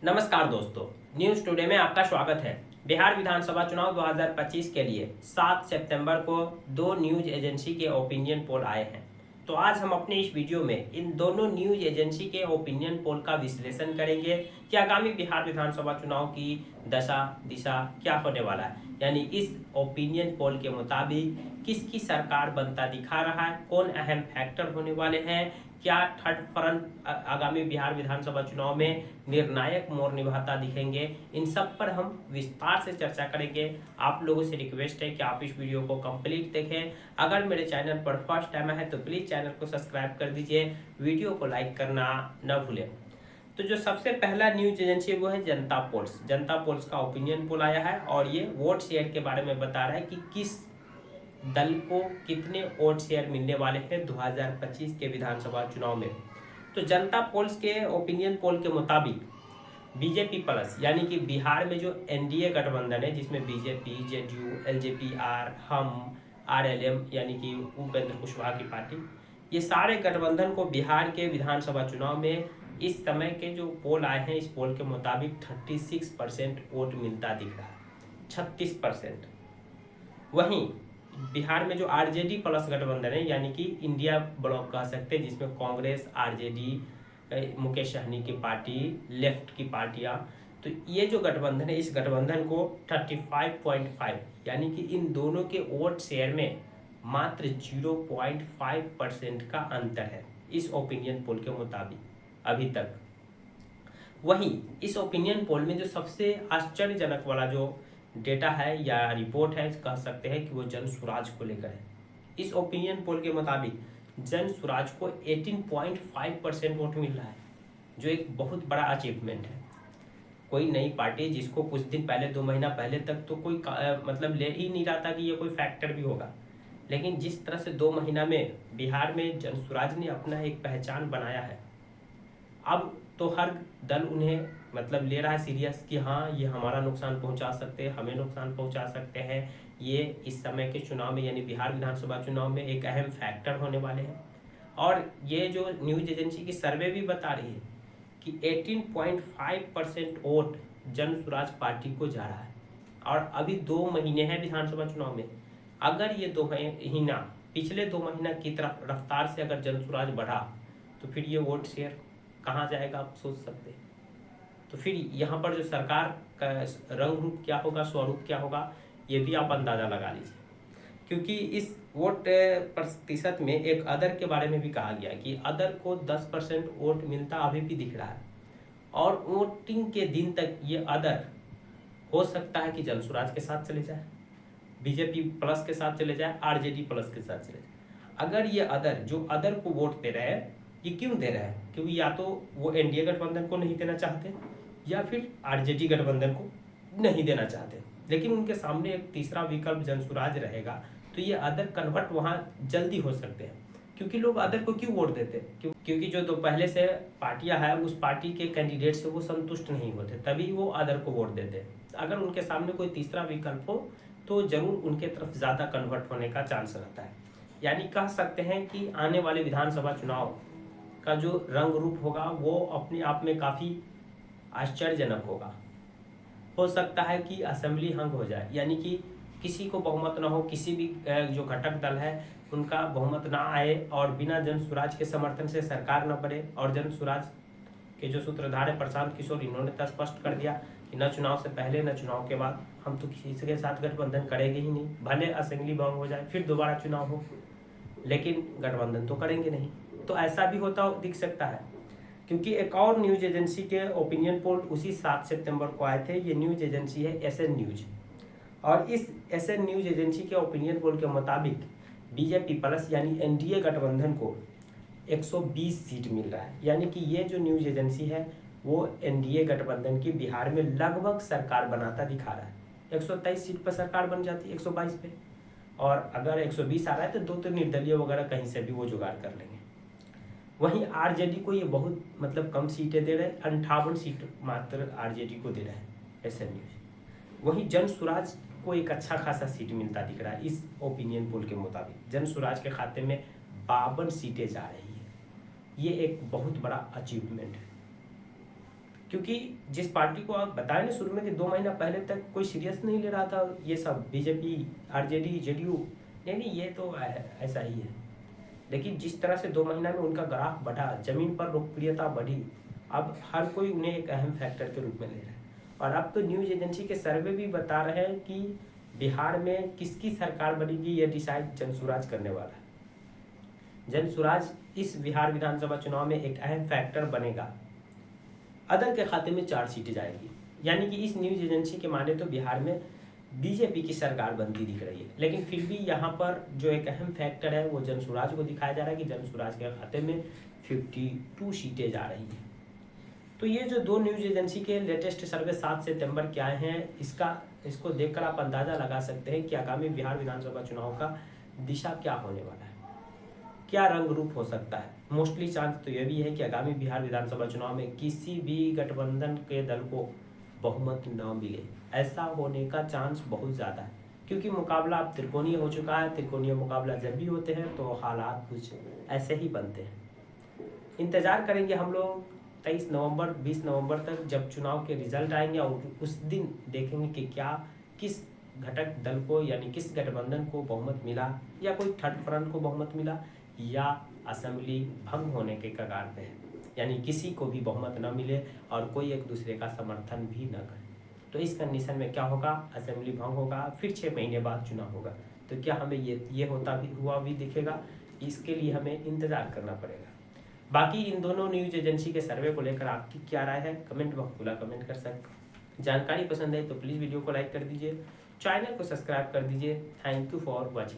नमस्कार दोस्तों, news today में आपका स्वागत है। बिहार विधानसभा चुनाव 2025 के लिए 7 सितंबर को दो न्यूज़ एजेंसी के ओपिनियन पोल आए हैं। तो आज हम अपने इस वीडियो में इन दोनों न्यूज़ एजेंसी के ओपिनियन पोल का विश्लेषण करेंगे कि आगामी बिहार विधानसभा चुनाव की दशा दिशा क्या होने वाला है। यानी इस ओपिनियन पोल के मुताबिक किसकी सरकार बनता दिखा रहा है, कौन अहम फैक्टर होने वाले हैं, क्या थर्ड फ्रंट आगामी बिहार विधानसभा चुनाव में निर्णायक मोड़ निभाता दिखेंगे। इन सब पर हम विस्तार से चर्चा करेंगे। आप लोगों से रिक्वेस्ट है कि आप इस वीडियो को कंप्लीट देखें। अगर मेरे चैनल पर फर्स्ट टाइम है तो प्लीज़ चैनल को सब्सक्राइब कर दीजिए, वीडियो को लाइक करना न भूलें। तो जो सबसे पहला न्यूज एजेंसी है वो है जनता पोल्स। जनता पोल्स का ओपिनियन पोल आया है और ये वोट शेयर के बारे में बता रहा है कि किस दल को कितने वोट शेयर मिलने वाले हैं 2025 के विधानसभा चुनाव में। तो जनता पोल्स के ओपिनियन पोल के मुताबिक बीजेपी प्लस यानी कि बिहार में जो एनडीए गठबंधन है जिसमें बीजेपी, जेडीयू, एलजेपी, हम, आरएलएम यानी कि उपेंद्र कुशवाहा की पार्टी, ये सारे गठबंधन को बिहार के विधानसभा चुनाव में इस समय के जो पोल आए हैं इस पोल के मुताबिक 36% वोट मिलता दिख रहा है। 36%। वहीं बिहार में जो आरजेडी प्लस गठबंधन है यानी कि इंडिया ब्लॉक कह सकते हैं जिसमें कांग्रेस, आरजेडी, मुकेश सहनी की पार्टी, लेफ्ट की पार्टियां, तो ये जो गठबंधन है इस गठबंधन को 35.5 यानी कि इन दोनों के वोट शेयर में मात्र 0.5% का अंतर है इस ओपिनियन पोल के मुताबिक अभी तक। वहीं इस ओपिनियन पोल में जो सबसे आश्चर्यजनक वाला जो डेटा है या रिपोर्ट है कह सकते हैं कि वो जन स्वराज को लेकर है। इस ओपिनियन पोल के मुताबिक जन स्वराज को 18.5% वोट मिल रहा है, जो एक बहुत बड़ा अचीवमेंट है। कोई नई पार्टी जिसको कुछ दिन पहले 2 महीना पहले तक तो कोई मतलब ले ही नहीं रहा था कि ये कोई फैक्टर भी होगा, लेकिन जिस तरह से 2 महीना में बिहार में जन स्वराज ने अपना एक पहचान बनाया है, अब तो हर दल उन्हें मतलब ले रहा है सीरियस कि हाँ ये हमारा नुकसान पहुंचा सकते हैं, हमें नुकसान पहुंचा सकते हैं। ये इस समय के चुनाव में यानी बिहार विधानसभा चुनाव में एक अहम फैक्टर होने वाले हैं। और ये जो न्यूज एजेंसी की सर्वे भी बता रही है कि 18.5% वोट जन स्वराज पार्टी को जा रहा है। और अभी 2 महीने हैं विधानसभा चुनाव में। अगर ये 2 महीना पिछले 2 महीना की तरफ रफ्तार से अगर जन स्वराज बढ़ा तो फिर ये वोट शेयर कहाँ जाएगा आप सोच सकते हैं। तो फिर यहाँ पर जो सरकार का रंग रूप क्या होगा, स्वरूप क्या होगा, ये भी आप अंदाज़ा लगा लीजिए। क्योंकि इस वोट प्रतिशत में एक अदर के बारे में भी कहा गया कि अदर को 10% वोट मिलता अभी भी दिख रहा है। और वोटिंग के दिन तक ये अदर हो सकता है कि जनसुराज के साथ चले जाए, बीजेपी प्लस के साथ चले जाए, आरजेडी प्लस के साथ चले जाए। अगर ये अदर जो अदर को वोट दे रहे हैं ये क्यों दे रहे हैं? क्योंकि या तो वो एनडीए गठबंधन को नहीं देना चाहते या फिर आरजेडी गठबंधन को नहीं देना चाहते, लेकिन उनके सामने एक तीसरा विकल्प जनसुराज रहेगा तो ये अदर कन्वर्ट वहाँ जल्दी हो सकते हैं। क्योंकि लोग अदर को क्यों वोट देते? क्योंकि जो तो पहले से पार्टियां हैं उस पार्टी के कैंडिडेट से वो संतुष्ट नहीं होते, तभी वो अदर को वोट देते हैं। अगर उनके सामने कोई तीसरा विकल्प हो तो जरूर उनके तरफ ज़्यादा कन्वर्ट होने का चांस रहता है। यानी कह सकते हैं कि आने वाले विधानसभा चुनाव का जो रंग रूप होगा वो अपने आप में काफ़ी आश्चर्यजनक होगा। हो सकता है कि असेंबली हंग हो जाए, यानी कि किसी को बहुमत ना हो, किसी भी जो घटक दल है उनका बहुमत ना आए और बिना जन स्वराज के समर्थन से सरकार न बने। और जन स्वराज के जो सूत्रधार है प्रशांत किशोर, इन्होंने तो स्पष्ट कर दिया कि न चुनाव से पहले न चुनाव के बाद हम तो किसी के साथ गठबंधन करेंगे ही नहीं, भले असेंबली भंग हो जाए फिर दोबारा चुनाव हो, लेकिन गठबंधन तो करेंगे नहीं। तो ऐसा भी होता दिख सकता है। क्योंकि एक और न्यूज एजेंसी के ओपिनियन पोल उसी 7 सितंबर को आए थे। ये न्यूज एजेंसी है एसएन न्यूज, और इस एसएन न्यूज एजेंसी के ओपिनियन पोल के मुताबिक बीजेपी प्लस यानी एनडीए गठबंधन को 120 सीट मिल रहा है। यानी कि ये जो न्यूज एजेंसी है वो एनडीए गठबंधन की बिहार में लगभग सरकार बनाता दिखा रहा है। 123 सीट पर सरकार बन जाती है 122 पे, और अगर 120 आ रहा है तो 2 तो निर्दलीय वगैरह कहीं से भी वो जुगाड़ कर लेंगे। वहीं आरजेडी को ये बहुत मतलब कम सीटें दे रहे हैं, 58 सीट मात्र आरजेडी को दे रहे हैं एसएन न्यूज। वहीं जन स्वराज को एक अच्छा खासा सीट मिलता दिख रहा है इस ओपिनियन पोल के मुताबिक। जन स्वराज के खाते में 52 सीटें जा रही है। ये एक बहुत बड़ा अचीवमेंट है। क्योंकि जिस पार्टी को आप बताए ना शुरू में कि 2 महीना पहले तक कोई सीरियस नहीं ले रहा था ये सब, बीजेपी, आरजेडी, जेडीयू, नहीं ये तो ऐसा ही है। लेकिन जिस तरह से 2 महीना में उनका ग्राफ बढ़ा, जमीन पर लोकप्रियता बढ़ी, अब हर कोई उन्हें एक अहम फैक्टर के रूप में ले रहा है। और अब तो न्यूज एजेंसी के सर्वे भी बता रहे हैं कि बिहार में किसकी सरकार बनेगी ये डिसाइड जनसुराज करने वाला है। जनसुराज इस बिहार विधानसभा चुनाव में एक अहम फैक्टर बनेगा। अदर के खाते में 4 सीटें जाएगी, यानी कि इस न्यूज एजेंसी के माने तो बिहार में बीजेपी की सरकार बनती दिख रही है। लेकिन फिर भी यहाँ पर जो एक अहम फैक्टर है वो जनसुराज को दिखाया जा रहा है कि जनसुराज के खाते में 52 सीटें जा रही हैं। तो ये जो 2 न्यूज एजेंसी के लेटेस्ट सर्वे 7 सितंबर के आए हैं, इसको देखकर आप अंदाज़ा लगा सकते हैं कि आगामी बिहार विधानसभा चुनाव का दिशा क्या होने वाला है, क्या रंग रूप हो सकता है। मोस्टली चांस तो यह भी है कि आगामी बिहार विधानसभा चुनाव में किसी भी गठबंधन के दल को बहुमत न मिले, ऐसा होने का चांस बहुत ज़्यादा है, क्योंकि मुकाबला अब त्रिकोणीय हो चुका है। त्रिकोणीय मुकाबला जब भी होते हैं तो हालात कुछ ऐसे ही बनते हैं। इंतज़ार करेंगे हम लोग 23 नवंबर 20 नवंबर तक, जब चुनाव के रिजल्ट आएंगे, और उस दिन देखेंगे कि किस घटक दल को यानी किस गठबंधन को बहुमत मिला, या कोई थर्ड फ्रंट को बहुमत मिला, या असेंबली भंग होने के कगार पे है, यानी किसी को भी बहुमत न मिले और कोई एक दूसरे का समर्थन भी न करे। तो इस कंडीशन में क्या होगा, असेंबली भंग होगा, फिर 6 महीने बाद चुनाव होगा। तो क्या हमें ये हुआ भी दिखेगा, इसके लिए हमें इंतज़ार करना पड़ेगा। बाकी इन दोनों न्यूज एजेंसी के सर्वे को लेकर आपकी क्या राय है, कमेंट बॉक्स खुला, कमेंट कर सकते हैं। जानकारी पसंद है तो प्लीज़ वीडियो को लाइक कर दीजिए, चैनल को सब्सक्राइब कर दीजिए। Thank you for watching.